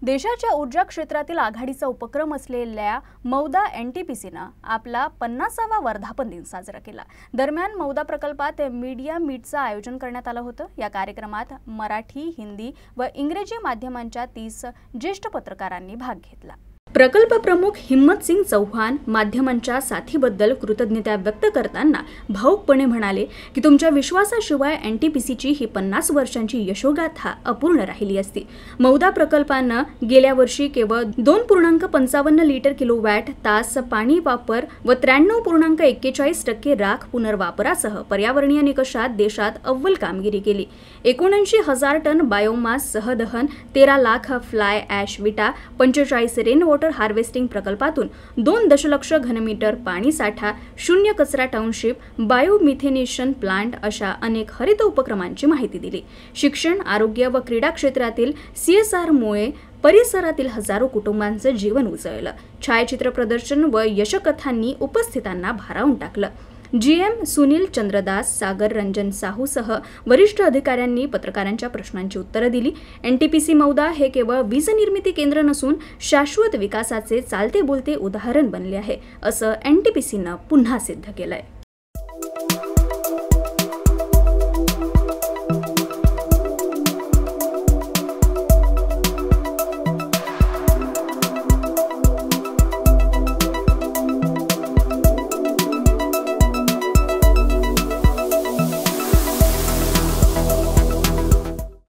देशाच्या ऊर्जा क्षेत्रातील आघाडीचा उपक्रम असलेल्या मौदा एनटीपीसीनं आपला 50वा वर्धापन दिन साजरा केला। दरम्यान मौदा प्रकल्पात मीडिया मीटचं आयोजन करण्यात आलं होतं। या कार्यक्रमात मराठी, हिंदी व इंग्रजी माध्यमांच्या 30 ज्येष्ठ पत्रकारांनी भाग घेतला। प्रकल्प प्रमुख हिम्मत सिंग चौहान माध्यमांच्या साथीबद्दल कृतज्ञता व्यक्त करताना भावुकपणे म्हणाले की तुमच्या विश्वासाशिवाय एनटीपीसीची ही 50 वर्षांची यशोगाथा अपूर्ण राहिली असती। मौदा प्रकल्पानं गेल्या वर्षी केवळ 2.55 लिटर किलोवॅट तास पाणी वापर व 93.41% राख पुनर्वापरासह पर्यावरणीय निकषात देशात अव्वल कामगिरी केली। 79,000 टन बायोमास सहदहन, 13 लाख फ्लाय ॲश विटा, 45 रेन वॉटर हार्वेस्टिंग प्रकल्पातून 2 दशलक्ष घनमीटर पाणी साठा, 0 कचरा टाउनशिप, बायोमिथेनेशन प्लांट अशा अनेक हरित उपक्रमांची माहिती दिली। शिक्षण, आरोग्य व क्रीडा क्षेत्रातील CSRमुळे परिसरातील हजारो कुटुंबांचं जीवन उजळलं। छायाचित्र प्रदर्शन व यशकथांनी उपस्थितांना भारावून टाकलं। GM सुनील चंद्रदास, सागर रंजन साहूसह वरिष्ठ अधिकाऱ्यांनी पत्रकारांच्या प्रश्नांची उत्तरं दिली। एनटीपीसी मौदा हे केवळ वीज निर्मिती केंद्र नसून शाश्वत विकासाचे चालते बोलते उदाहरण बनले आहे, असं एनटीपीसीनं पुन्हा सिद्ध केलंय।